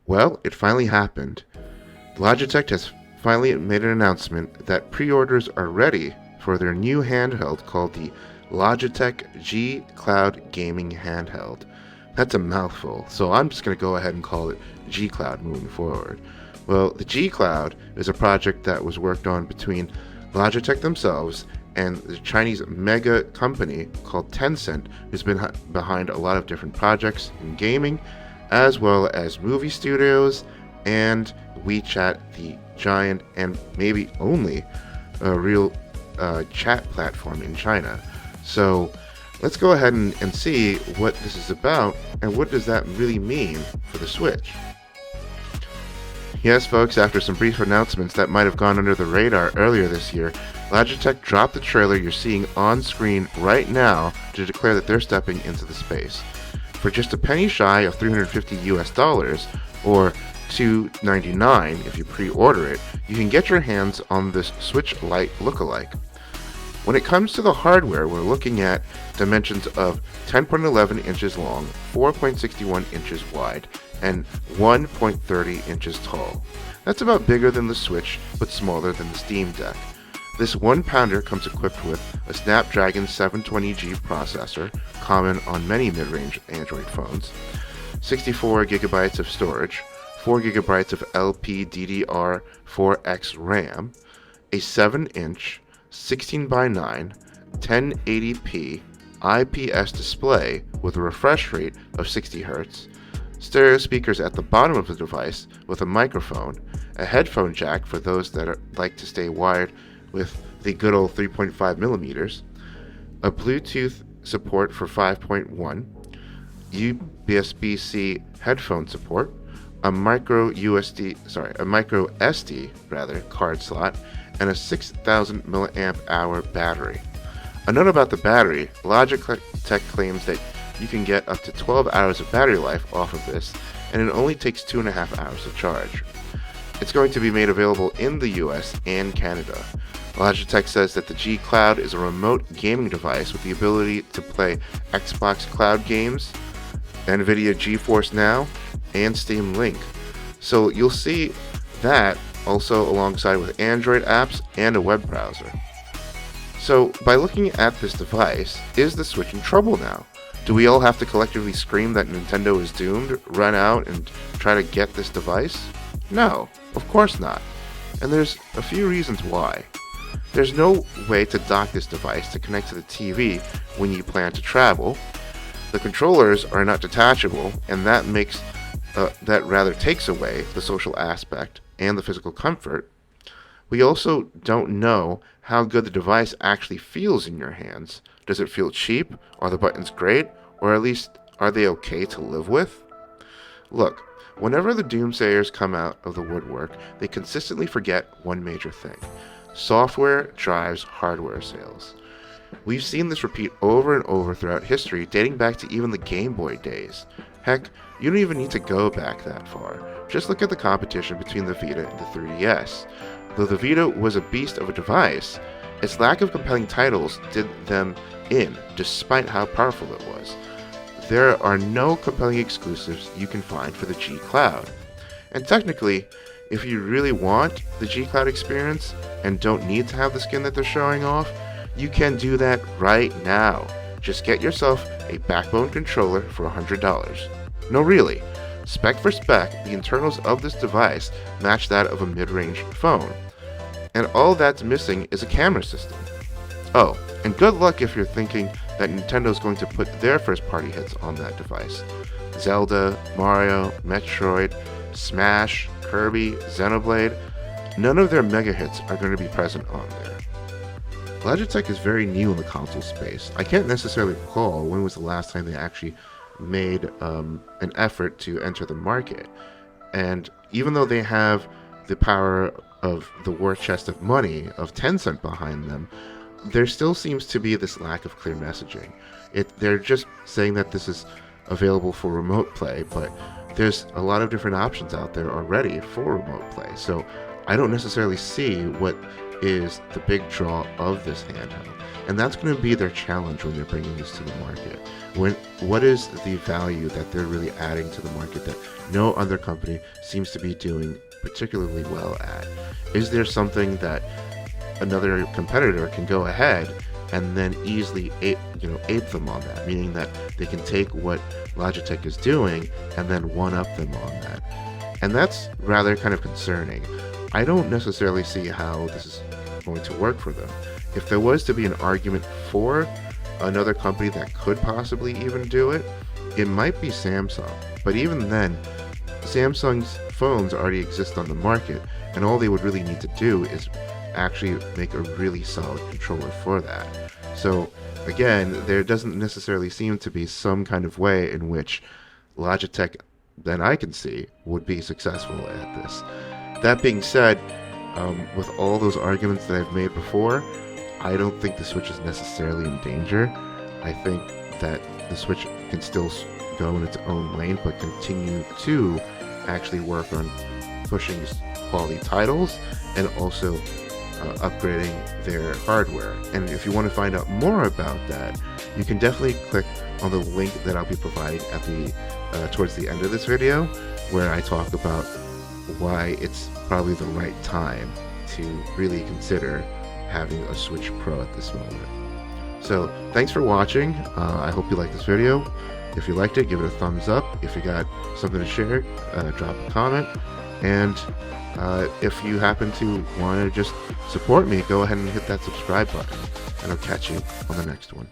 Well, it finally happened. Logitech has finally made an announcement that pre-orders are ready for their new handheld called the Logitech G Cloud Gaming Handheld. That's a mouthful, so I'm just going to go ahead and call it G Cloud moving forward. Well, the G Cloud is a project that was worked on between Logitech themselves and the Chinese mega company called Tencent, who's been behind a lot of different projects in gaming, as well as movie studios and WeChat, the giant and maybe only real chat platform in China. So let's go ahead and see what this is about and what does that really mean for the Switch. Yes, folks, after some brief announcements that might have gone under the radar earlier this year, Logitech dropped the trailer you're seeing on screen right now to declare that they're stepping into the space. For just a penny shy of $350 or $299 if you pre-order it, you can get your hands on this Switch Lite lookalike. When it comes to the hardware, we're looking at dimensions of 10.11 inches long, 4.61 inches wide, and 1.30 inches tall. That's about bigger than the Switch, but smaller than the Steam Deck. This 1-pounder comes equipped with a Snapdragon 720G processor, common on many mid-range Android phones, 64 gigabytes of storage, 4 gigabytes of LPDDR4X RAM, a 7-inch 16:9 1080p IPS display with a refresh rate of 60 Hz, stereo speakers at the bottom of the device with a microphone, a headphone jack for those that like to stay wired with the good old 3.5 millimeters, a Bluetooth support for 5.1, USB-C headphone support, a micro SD card slot, and a 6,000 milliamp hour battery. A note about the battery: Logitech claims that you can get up to 12 hours of battery life off of this, and it only takes 2.5 hours to charge. It's going to be made available in the US and Canada. Logitech says that the G Cloud is a remote gaming device with the ability to play Xbox Cloud games, NVIDIA GeForce Now, and Steam Link. So you'll see that also alongside with Android apps and a web browser. So by looking at this device, is the Switch in trouble now? Do we all have to collectively scream that Nintendo is doomed, run out, and try to get this device? No, of course not. And there's a few reasons why. There's no way to dock this device to connect to the TV when you plan to travel. The controllers are not detachable, and that rather takes away the social aspect and the physical comfort. We also don't know how good the device actually feels in your hands. Does it feel cheap? Are the buttons great? Or at least, are they okay to live with? Look, whenever the doomsayers come out of the woodwork, they consistently forget one major thing: software drives hardware sales. We've seen this repeat over and over throughout history, dating back to even the Game Boy days. Heck, you don't even need to go back that far. Just look at the competition between the Vita and the 3DS. Though the Vita was a beast of a device, its lack of compelling titles did them in, despite how powerful it was. There are no compelling exclusives you can find for the G Cloud. And technically, if you really want the G Cloud experience and don't need to have the skin that they're showing off, you can do that right now. Just get yourself a backbone controller for $100. No, really. Spec for spec, the internals of this device match that of a mid-range phone. And all that's missing is a camera system. Oh, and good luck if you're thinking that Nintendo's going to put their first-party hits on that device. Zelda, Mario, Metroid, Smash, Kirby, Xenoblade, none of their mega hits are going to be present on there. Logitech is very new in the console space. I can't necessarily recall when was the last time they actually made an effort to enter the market. And even though they have the power of the war chest of money of Tencent behind them, there still seems to be this lack of clear messaging. They're just saying that this is available for remote play, but there's a lot of different options out there already for remote play. So I don't necessarily see what is the big draw of this handheld. And that's going to be their challenge when they're bringing this to the market. What is the value that they're really adding to the market that no other company seems to be doing particularly well at? Is there something that another competitor can go ahead and then easily ape them on that, meaning that they can take what Logitech is doing and then one-up them on that? And that's rather kind of concerning. I don't necessarily see how this is going to work for them. If there was to be an argument for another company that could possibly even do it, it might be Samsung. But even then, Samsung's phones already exist on the market, and all they would really need to do is actually make a really solid controller for that. So again, there doesn't necessarily seem to be some kind of way in which Logitech, that I can see, would be successful at this. That being said, with all those arguments that I've made before, I don't think the Switch is necessarily in danger. I think that the Switch can still go in its own lane, but continue to actually work on pushing quality titles and also upgrading their hardware. And if you want to find out more about that, you can definitely click on the link that I'll be providing at the towards the end of this video, where I talk about why it's probably the right time to really consider having a Switch Pro at this moment. So thanks for watching. I hope you liked this video. If you liked it, give it a thumbs up. If you got something to share, drop a comment. And if you happen to want to just support me, go ahead and hit that subscribe button, and I'll catch you on the next one.